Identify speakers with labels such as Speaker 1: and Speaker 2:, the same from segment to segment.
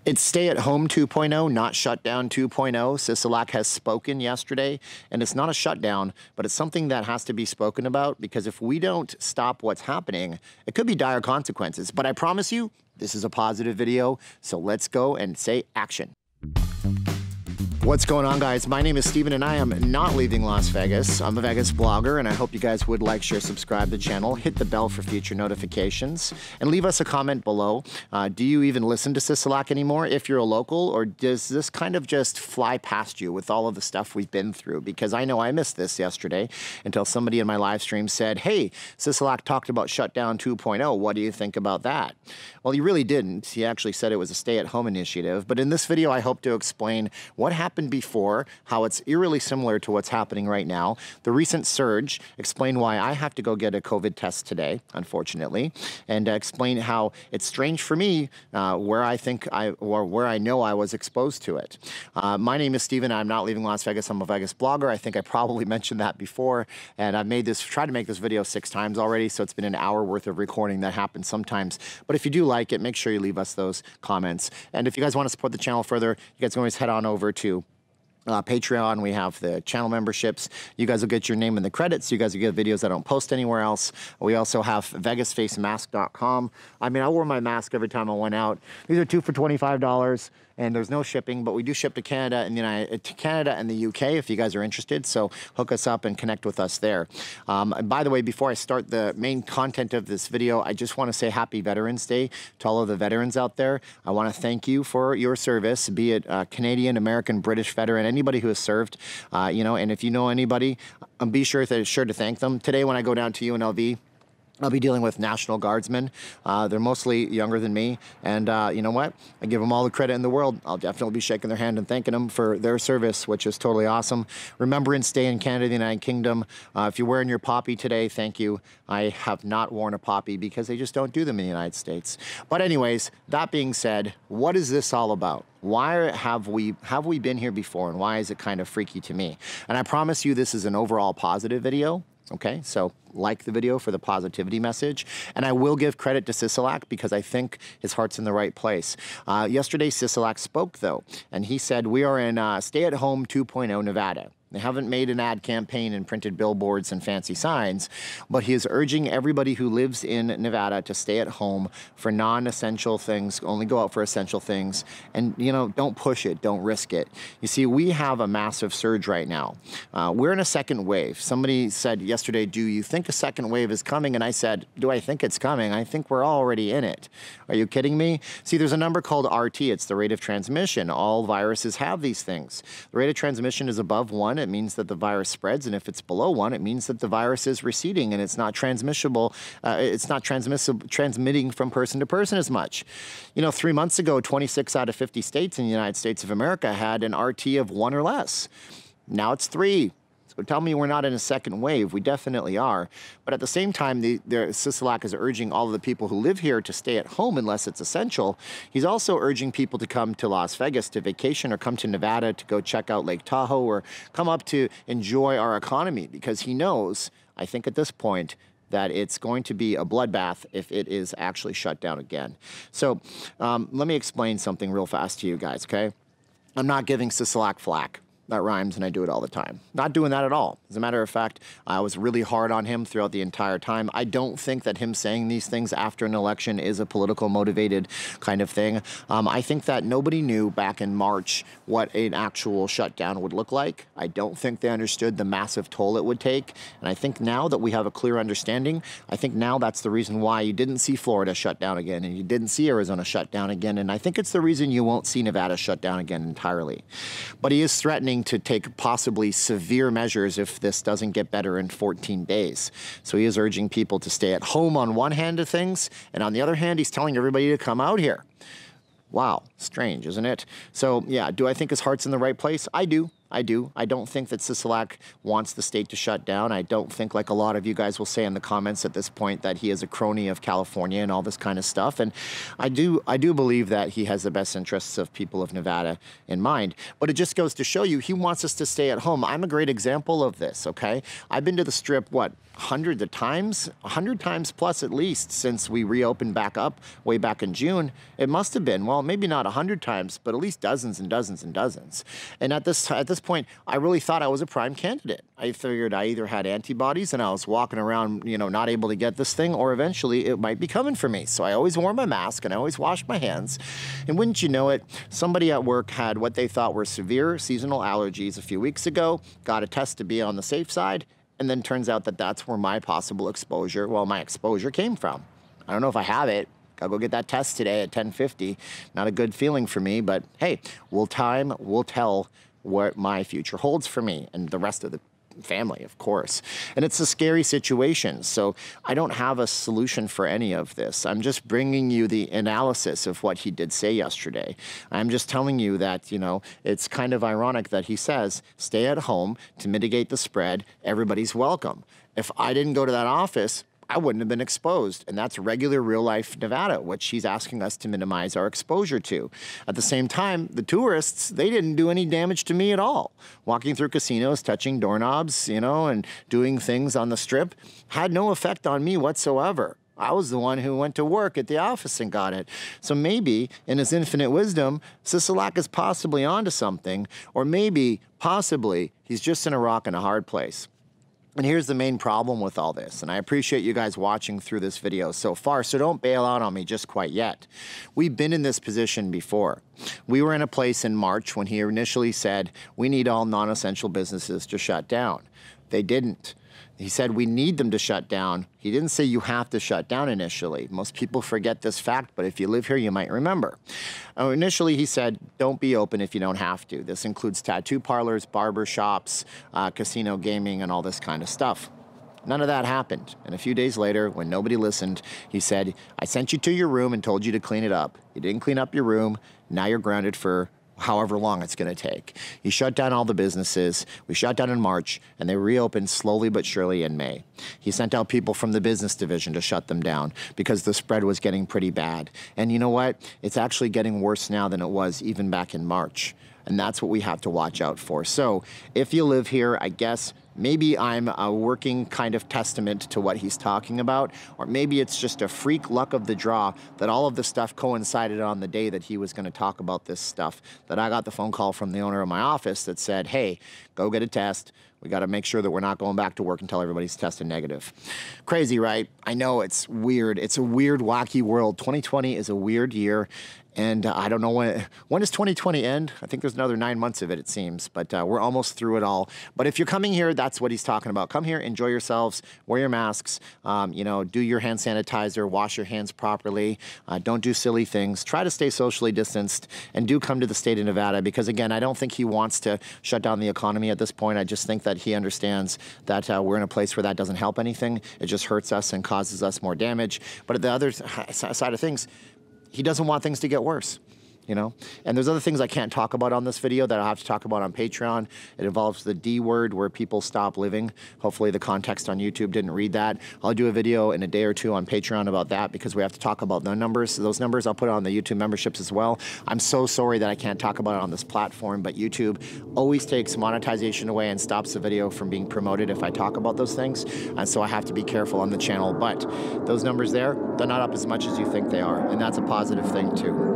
Speaker 1: It's Stay at Home 2.0, not Shutdown 2.0. Sisolak has spoken yesterday, and it's not a shutdown, but it's something that has to be spoken about, because if we don't stop what's happening, it could be dire consequences. But I promise you, this is a positive video, so let's go and say action. What's going on, guys? My name is Steven and I am not leaving Las Vegas. I'm a Vegas blogger and I hope you guys would like, share, subscribe to the channel, hit the bell for future notifications, and leave us a comment below. Do you even listen to Sisolak anymore if you're a local, or does this kind of just fly past you with all of the stuff we've been through? Because I know I missed this yesterday until somebody in my live stream said, hey, Sisolak talked about Shutdown 2.0. What do you think about that? Well, he really didn't. He actually said it was a stay-at-home initiative. But in this video, I hope to explain what happened before, how it's eerily similar to what's happening right now, the recent surge, explain why I have to go get a COVID test today, unfortunately, and explain how it's strange for me where I know I was exposed to it. My name is Steven. I'm not leaving Las Vegas. I'm a Vegas blogger. I think I probably mentioned that before, and I've tried to make this video 6 times already, so it's been an hour worth of recording. That happens sometimes. But if you do like it, make sure you leave us those comments. And if you guys want to support the channel further, you guys can always head on over to Patreon. We have the channel memberships. You guys will get your name in the credits. You guys will get videos I don't post anywhere else. We also have VegasFaceMask.com. I mean, I wore my mask every time I went out. These are 2 for $25. And there's no shipping, but we do ship to Canada and the UK if you guys are interested. So hook us up and connect with us there. And by the way, before I start the main content of this video, I just want to say Happy Veterans Day to all of the veterans out there. I want to thank you for your service, be it Canadian, American, British veteran, anybody who has served. And if you know anybody, be sure to thank them. Today, when I go down to UNLV, I'll be dealing with National Guardsmen. They're mostly younger than me, and you know what? I give them all the credit in the world. I'll definitely be shaking their hand and thanking them for their service, which is totally awesome. Remembrance Day in Canada, the United Kingdom. If you're wearing your poppy today, thank you. I have not worn a poppy because they just don't do them in the United States. But anyways, that being said, what is this all about? Why have we been here before, and why is it kind of freaky to me? And I promise you, this is an overall positive video. Okay, so like the video for the positivity message. And I will give credit to Sisolak because I think his heart's in the right place. Yesterday, Sisolak spoke, though, and he said, we are in Stay-at-Home 2.0 Nevada. They haven't made an ad campaign and printed billboards and fancy signs, but he is urging everybody who lives in Nevada to stay at home for non-essential things, only go out for essential things, and, don't push it, don't risk it. You see, we have a massive surge right now. We're in a second wave. Somebody said yesterday, do you think a second wave is coming? And I said, do I think it's coming? I think we're already in it. Are you kidding me? See, there's a number called RT. It's the rate of transmission. All viruses have these things. The rate of transmission is above 1. It means that the virus spreads, and if it's below 1, it means that the virus is receding and it's not transmissible. It's not transmitting from person to person as much. 3 months ago, 26 out of 50 states in the United States of America had an RT of 1 or less. Now it's 3. So tell me we're not in a second wave. We definitely are. But at the same time, Sisolak is urging all of the people who live here to stay at home unless it's essential. He's also urging people to come to Las Vegas to vacation, or come to Nevada to go check out Lake Tahoe, or come up to enjoy our economy, because he knows, I think at this point, that it's going to be a bloodbath if it is actually shut down again. So let me explain something real fast to you guys, okay? I'm not giving Sisolak flack. That rhymes, and I do it all the time. Not doing that at all. As a matter of fact, I was really hard on him throughout the entire time. I don't think that him saying these things after an election is a political motivated kind of thing. I think that nobody knew back in March what an actual shutdown would look like. I don't think they understood the massive toll it would take. And I think now that we have a clear understanding, I think now that's the reason why you didn't see Florida shut down again, and you didn't see Arizona shut down again. And I think it's the reason you won't see Nevada shut down again entirely. But he is threatening to take possibly severe measures if this doesn't get better in 14 days. So he is urging people to stay at home on one hand of things, and on the other hand, he's telling everybody to come out here. Wow, strange, isn't it? So yeah, do I think his heart's in the right place? I do. I do. I don't think that Sisolak wants the state to shut down. I don't think, like a lot of you guys will say in the comments at this point, that he is a crony of California and all this kind of stuff. And I do believe that he has the best interests of people of Nevada in mind. But it just goes to show you, he wants us to stay at home. I'm a great example of this, okay? I've been to the Strip, what, hundreds of times, 100 times plus at least, since we reopened back up way back in June. It must have been, well, maybe not 100 times, but at least dozens and dozens and dozens. And at this point, I really thought I was a prime candidate. I figured I either had antibodies and I was walking around, you know, not able to get this thing, or eventually it might be coming for me. So I always wore my mask and I always washed my hands. And wouldn't you know it, somebody at work had what they thought were severe seasonal allergies a few weeks ago, got a test to be on the safe side, and then turns out that that's where my possible exposure, well, my exposure came from. I don't know if I have it. Gotta go get that test today at 10:50. Not a good feeling for me, but hey, time will tell what my future holds for me and the rest of the family, of course. And it's a scary situation. So I don't have a solution for any of this. I'm just bringing you the analysis of what he did say yesterday. I'm just telling you that, you know, it's kind of ironic that he says, stay at home to mitigate the spread. Everybody's welcome. If I didn't go to that office, I wouldn't have been exposed. And that's regular real life Nevada, which he's asking us to minimize our exposure to. At the same time, the tourists, they didn't do any damage to me at all. Walking through casinos, touching doorknobs, you know, and doing things on the Strip had no effect on me whatsoever. I was the one who went to work at the office and got it. So maybe, in his infinite wisdom, Sisolak is possibly onto something, or maybe, possibly, he's just in a rock and a hard place. And here's the main problem with all this, and I appreciate you guys watching through this video so far, so don't bail out on me just quite yet. We've been in this position before. We were in a place in March when he initially said, we need all non-essential businesses to shut down. They didn't. He said we need them to shut down. He didn't say you have to shut down initially. Most people forget this fact, but if you live here, you might remember. Initially, he said, don't be open if you don't have to. This includes tattoo parlors, barber shops, casino gaming, and all this kind of stuff. None of that happened. And a few days later, when nobody listened, he said, I sent you to your room and told you to clean it up. You didn't clean up your room. Now you're grounded for however long it's going to take. He shut down all the businesses. We shut down in March, and they reopened slowly but surely in May. He sent out people from the business division to shut them down because the spread was getting pretty bad. And you know what? It's actually getting worse now than it was even back in March. And that's what we have to watch out for. So if you live here, I guess maybe I'm a working kind of testament to what he's talking about, or maybe it's just a freak luck of the draw that all of the stuff coincided on the day that he was going to talk about this stuff, that I got the phone call from the owner of my office that said, hey, go get a test. We got to make sure that we're not going back to work until everybody's tested negative. Crazy, right? I know it's weird. It's a weird, wacky world. 2020 is a weird year. And I don't know when does 2020 end? I think there's another 9 months of it, it seems. But we're almost through it all. But if you're coming here, that's what he's talking about. Come here, enjoy yourselves, wear your masks, you know, do your hand sanitizer, wash your hands properly, don't do silly things. Try to stay socially distanced, and do come to the state of Nevada because, again, I don't think he wants to shut down the economy at this point. I just think that he understands that we're in a place where that doesn't help anything. It just hurts us and causes us more damage. But at the other side of things, he doesn't want things to get worse, you know? And there's other things I can't talk about on this video that I'll have to talk about on Patreon. It involves the D word, where people stop living. Hopefully the context on YouTube didn't read that. I'll do a video in a day or two on Patreon about that because we have to talk about the numbers. Those numbers I'll put on the YouTube memberships as well. I'm so sorry that I can't talk about it on this platform, but YouTube always takes monetization away and stops the video from being promoted if I talk about those things. And so I have to be careful on the channel. But those numbers there, they're not up as much as you think they are. And that's a positive thing too.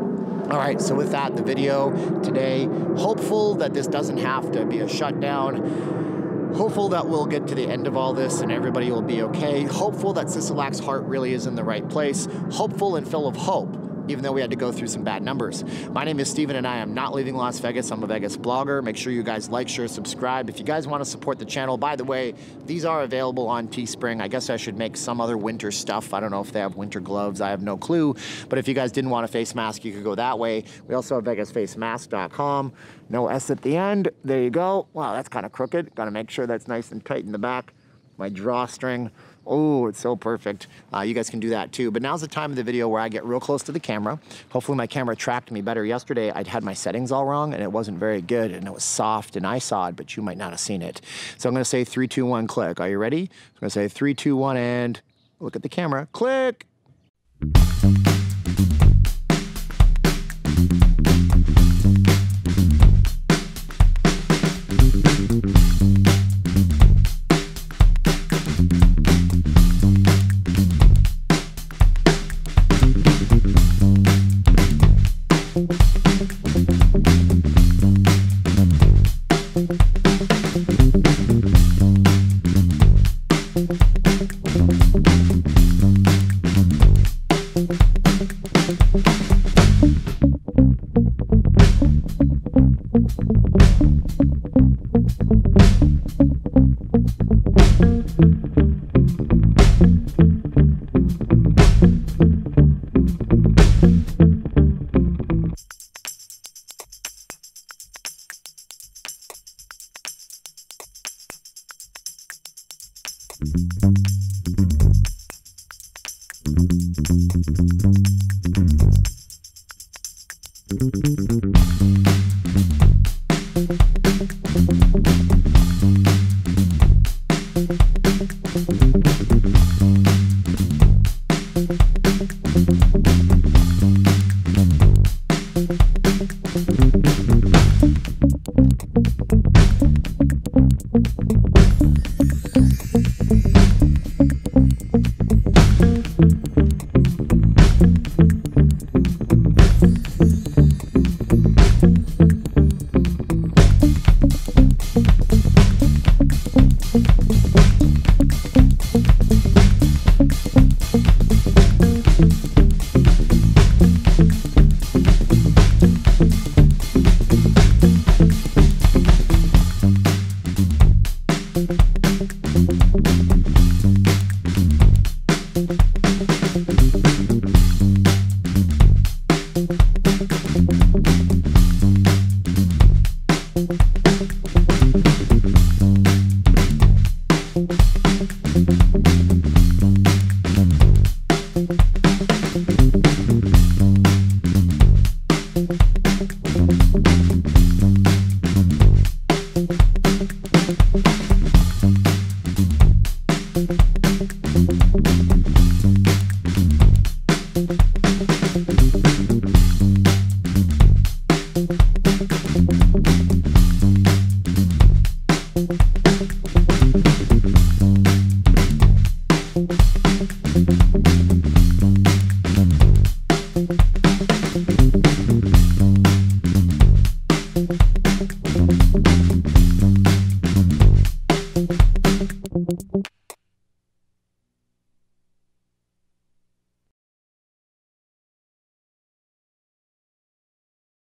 Speaker 1: All right, so with that, the video today, hopeful that this doesn't have to be a shutdown. Hopeful that we'll get to the end of all this and everybody will be okay. Hopeful that Sisolak's heart really is in the right place. Hopeful and full of hope, even though we had to go through some bad numbers. My name is Steven and I am not leaving Las Vegas. I'm a Vegas blogger. Make sure you guys like, share, subscribe. If you guys want to support the channel, by the way, these are available on Teespring. I guess I should make some other winter stuff. I don't know if they have winter gloves. I have no clue. But if you guys didn't want a face mask, you could go that way. We also have VegasFaceMask.com. No S at the end. There you go. Wow, that's kind of crooked. Got to make sure that's nice and tight in the back. My drawstring. Oh, it's so perfect. You guys can do that too. But now's the time of the video where I get real close to the camera. Hopefully my camera tracked me better. Yesterday, I'd had my settings all wrong and it wasn't very good and it was soft and I saw it, but you might not have seen it. So I'm gonna say 3, 2, 1, click. Are you ready? I'm gonna say 3, 2, 1, and look at the camera. Click.